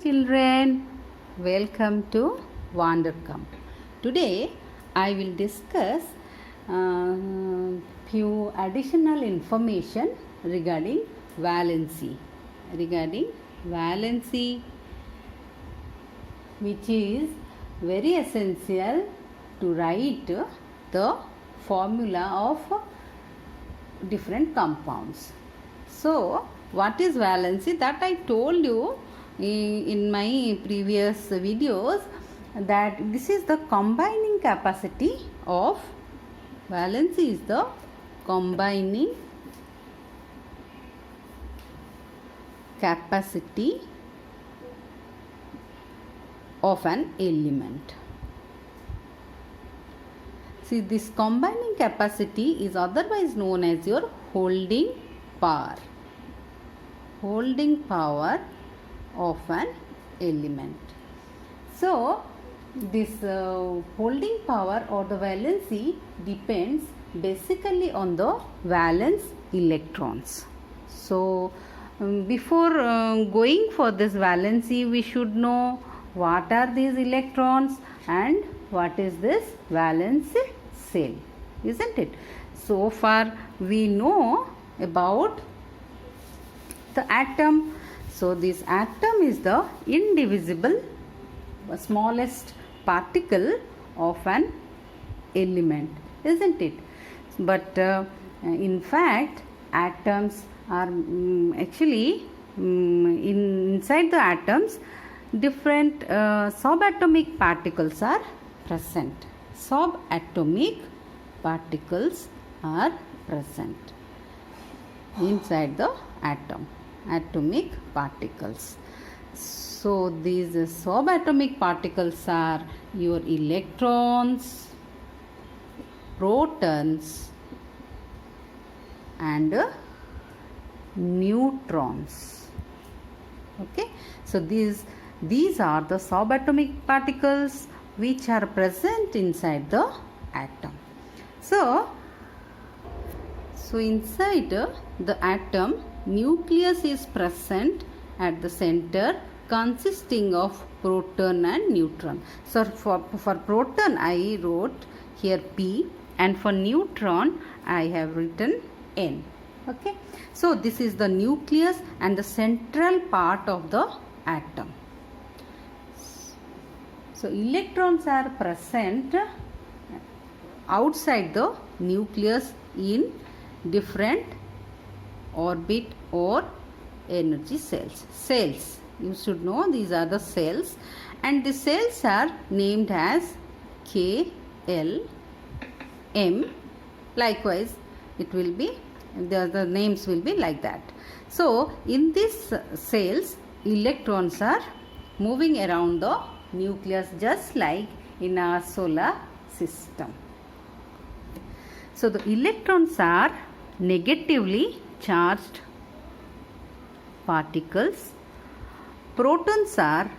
Children, welcome to Wandercome. Today I will discuss few additional information regarding valency. Which is very essential to write the formula of different compounds. So, what is valency? That I told you in my previous videos, that this is the combining capacity of valency is the combining capacity of an element. See, this combining capacity is otherwise known as your holding power. Holding power of an element. So, this holding power or the valency depends basically on the valence electrons. So, before going for this valency, we should know what are these electrons and what is this valence cell, isn't it? So far we know about the atom. So this atom is the indivisible smallest particle of an element, isn't it? But in fact atoms are actually inside the atoms different subatomic particles are present. Subatomic particles are present inside the atom. Atomic particles. So these subatomic particles are your electrons, protons and neutrons. Okay, so these are the subatomic particles which are present inside the atom. So inside the atom, nucleus is present at the center consisting of proton and neutron. So for proton I wrote here P, and for neutron I have written N. Okay, so this is the nucleus and the central part of the atom. So electrons are present outside the nucleus in different orbit or energy cells. Cells, you should know these are the cells, and the cells are named as K, L, M. Likewise it will be the names will be like that. So in these cells electrons are moving around the nucleus just like in our solar system. So the electrons are negatively charged particles, protons are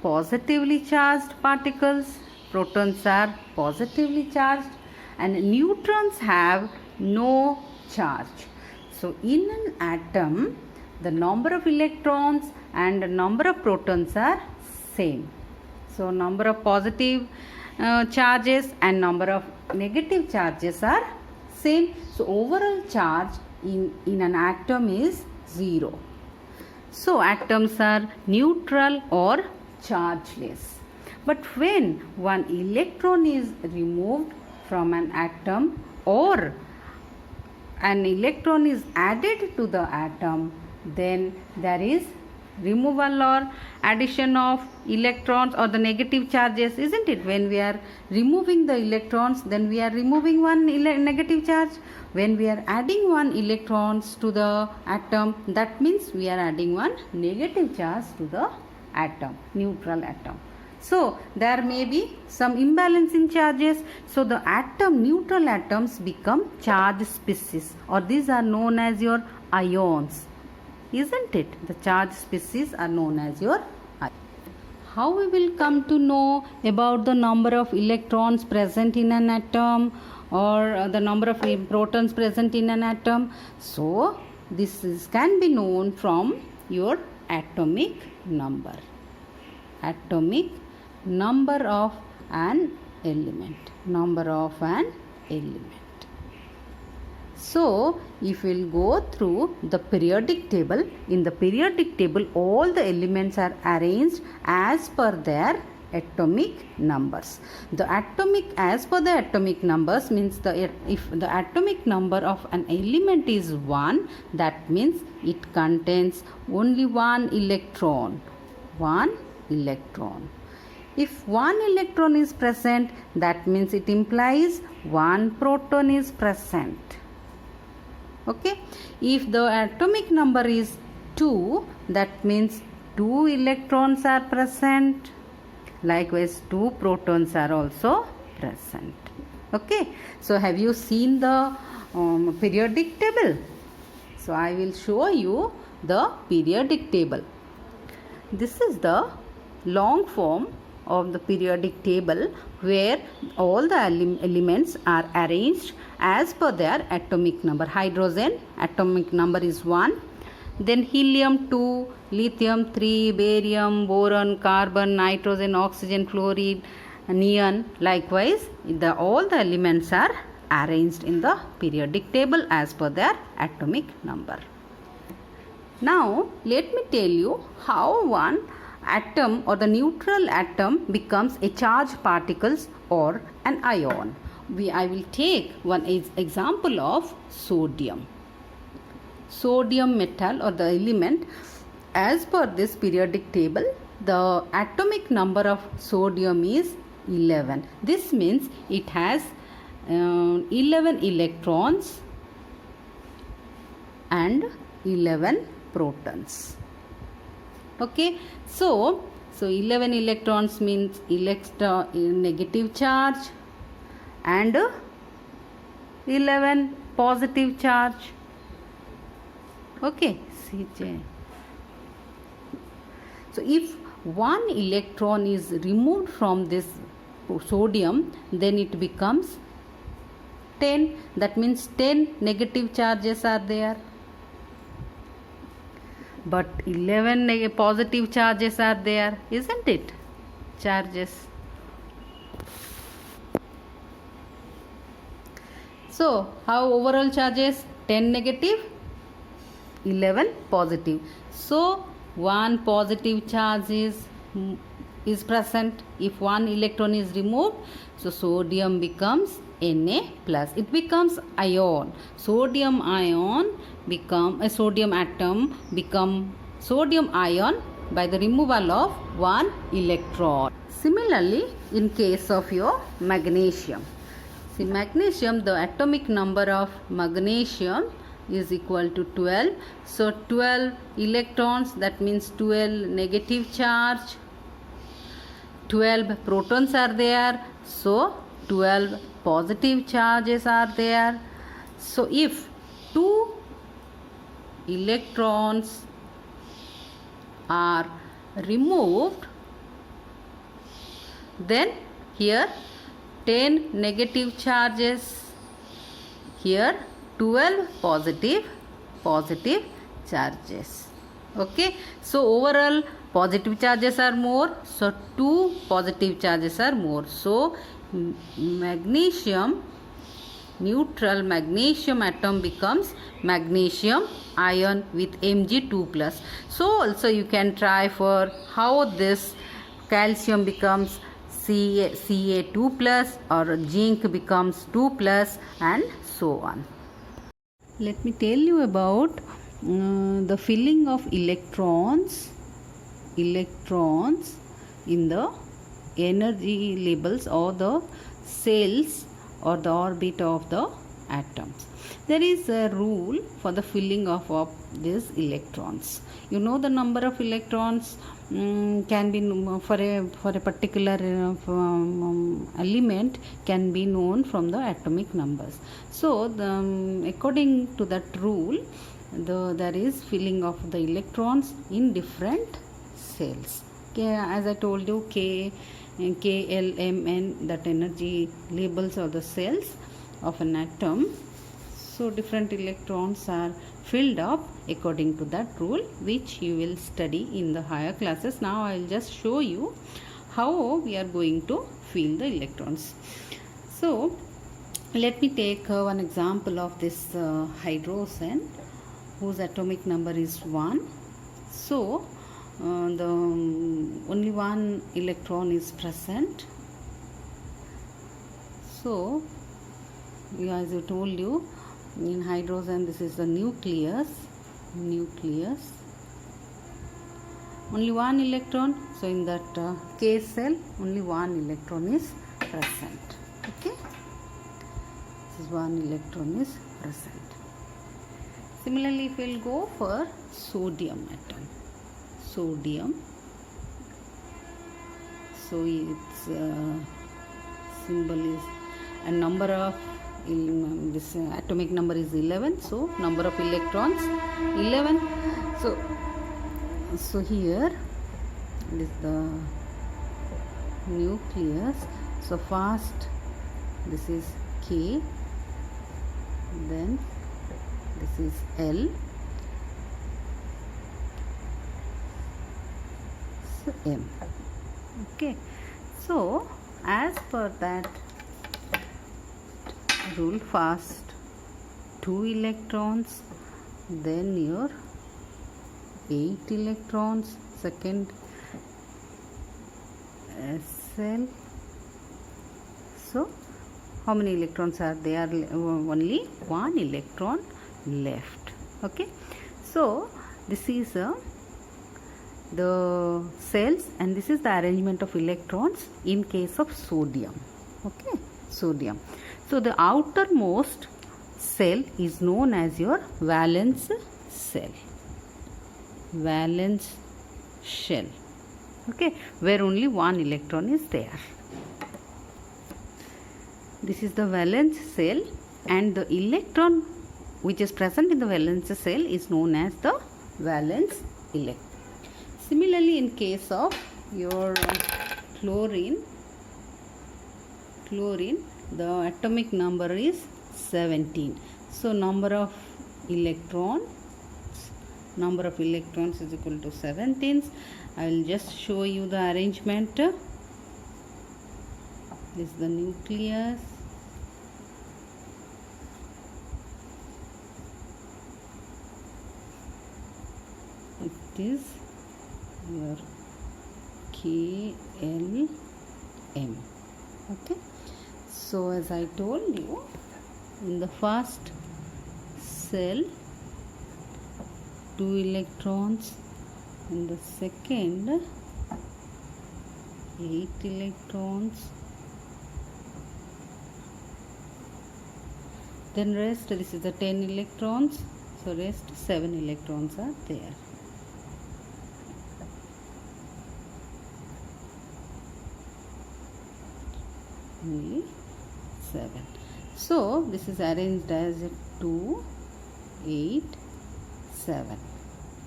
positively charged particles, protons are positively charged, and neutrons have no charge. So in an atom the number of electrons and the number of protons are same. So number of positive charges and number of negative charges are same. So overall charge in an atom is 0. So atoms are neutral or chargeless. But when one electron is removed from an atom or an electron is added to the atom, then there is removal or addition of electrons or the negative charges, isn't it? When we are removing the electrons, then we are removing one negative charge. When we are adding one electrons to the atom, that means we are adding one negative charge to the atom, neutral atom. So there may be some imbalance in charges. So the atom, neutral atoms become charged species, or these are known as your ions, isn't it? The charged species are known as your ions. How we will come to know about the number of electrons present in an atom or the number of protons present in an atom? So this can be known from your atomic number. atomic number of an element. Number of an element. So, if we will go through the periodic table, in the periodic table all the elements are arranged as per their atomic numbers. The atomic, as per the atomic numbers means if the atomic number of an element is 1, that means it contains only one electron. One electron. If one electron is present, that means it implies one proton is present. Okay, if the atomic number is 2, that means 2 electrons are present. Likewise, 2 protons are also present. Okay, so have you seen the periodic table? So I will show you the periodic table. This is the long form of the periodic table where all the elements are arranged as per their atomic number. Hydrogen atomic number is 1, then helium 2, lithium 3, barium, boron, carbon, nitrogen, oxygen, fluorine, neon. Likewise, all the elements are arranged in the periodic table as per their atomic number. Now let me tell you how one atom or the neutral atom becomes a charged particles or an ion. I will take one example of sodium. Sodium metal or the element, as per this periodic table, the atomic number of sodium is 11. This means it has 11 electrons and 11 protons. Okay, so 11 electrons means negative charge and 11 positive charge. Okay, CJ. So if one electron is removed from this sodium, then it becomes 10. That means 10 negative charges are there. But 11 positive charges are there, isn't it? Charges. So, how overall charges? 10 negative, 11 positive. So, one positive charge is present. If one electron is removed, so sodium becomes Na plus. It becomes ion. Sodium ion become a sodium atom become sodium ion by the removal of one electron. Similarly, in case of your magnesium. See, magnesium, the atomic number of magnesium is equal to 12. So 12 electrons, that means 12 negative charge. 12 protons are there. So 12 positive charges are there. So if 2 electrons are removed, then here 10 negative charges, here 12 positive charges. Okay, so overall positive charges are more, so 2 positive charges are more. So magnesium, neutral magnesium atom becomes magnesium ion with Mg2+. So also you can try for how this calcium becomes Ca2+ or zinc becomes 2+ and so on. Let me tell you about the filling of electrons in the energy levels or the cells or the orbit of the atoms. There is a rule for the filling of these electrons. You know the number of electrons can be for a particular element can be known from the atomic numbers. So according to that rule, there is filling of the electrons in different cells. As I told you, K, L, M, N, that energy labels of the cells of an atom. So different electrons are filled up according to that rule, which you will study in the higher classes. Now I will just show you how we are going to fill the electrons. So let me take one example of this hydrogen whose atomic number is 1. So the only one electron is present. So as I told you, in hydrogen this is the nucleus, only one electron. So in that K cell only one electron is present. Okay, this is one electron is present. Similarly, if we will go for sodium atom, so its symbol is, and number of this atomic number is 11. So number of electrons 11. So here it is the nucleus. So first this is K, then this is L, so M. Okay, so as per that rule, first 2 electrons, then your 8 electrons, second Sl. So how many electrons are there? Only one electron left. Okay, so this is the cells, and this is the arrangement of electrons in case of sodium. Okay, sodium. So the outermost cell is known as your valence cell, valence shell. Okay, where only one electron is there. This is the valence cell, and the electron which is present in the valence cell is known as the valence electron. Similarly, in case of your chlorine, the atomic number is 17. So number of electrons is equal to 17. I will just show you the arrangement. This is the nucleus. It is your KLM. Okay, so as I told you, in the first cell 2 electrons, in the second 8 electrons, then rest, this is the 10 electrons, so rest 7 electrons are there. Only 7. So this is arranged as 2, 8, 7.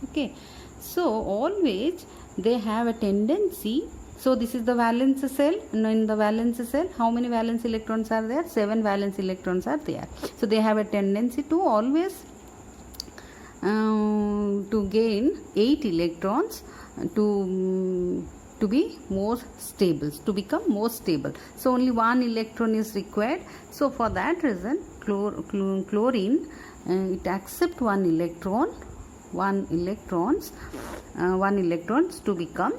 Okay, so always they have a tendency. So this is the valence cell. Now in the valence cell, how many valence electrons are there? 7 valence electrons are there. So they have a tendency to always to gain 8 electrons to be more stable, to become more stable. So only one electron is required. So for that reason, chlorine it accepts one electrons to become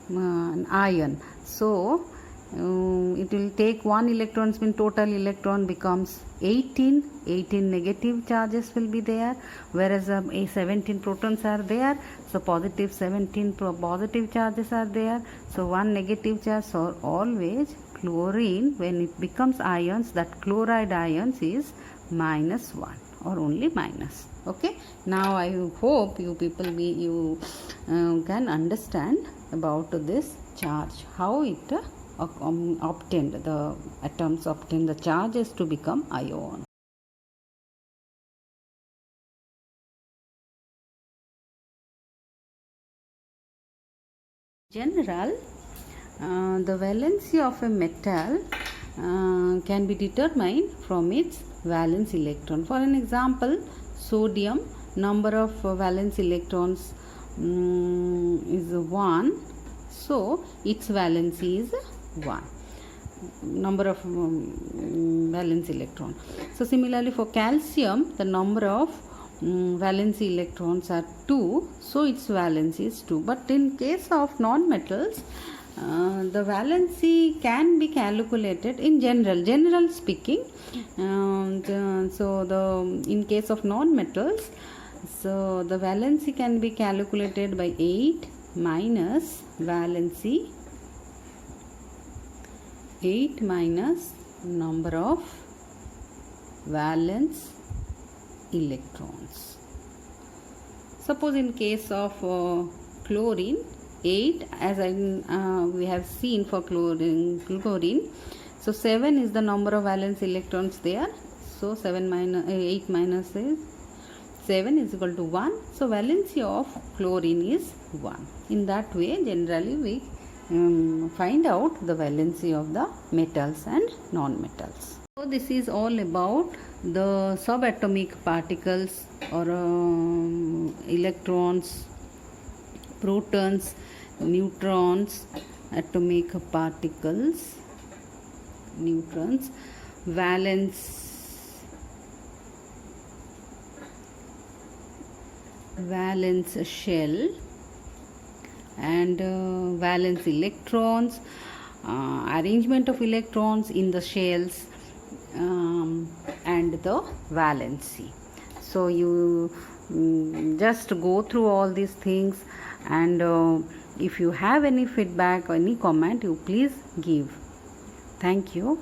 an ion. So it will take one electrons, mean total electron becomes 18 negative charges will be there, whereas 17 protons are there. So positive 17 positive charges are there. So one negative charge. So always chlorine, when it becomes ions, that chloride ions is -1 or only minus. Okay, now I hope you people can understand about this charge, how it obtained, the atoms obtain the charges to become ion. General, the valency of a metal can be determined from its valence electron. For an example, sodium number of valence electrons is 1, so its valency is 1, number of valence electron. So similarly for calcium, the number of valency electrons are 2, so its valency is 2. But in case of non-metals, the valency can be calculated in general speaking. In case of non-metals, so the valency can be calculated by 8 minus valency, 8 minus number of valence electrons. Suppose in case of chlorine, 8, as we have seen for chlorine, so 7 is the number of valence electrons there, so 8 minus is 7 is equal to 1, so valency of chlorine is 1. In that way generally we find out the valency of the metals and non-metals. So this is all about the subatomic particles or electrons, protons, neutrons, atomic particles, neutrons, valence shell, and valence electrons, arrangement of electrons in the shells, and the valency. So you just go through all these things, and if you have any feedback or any comment, you please give. Thank you.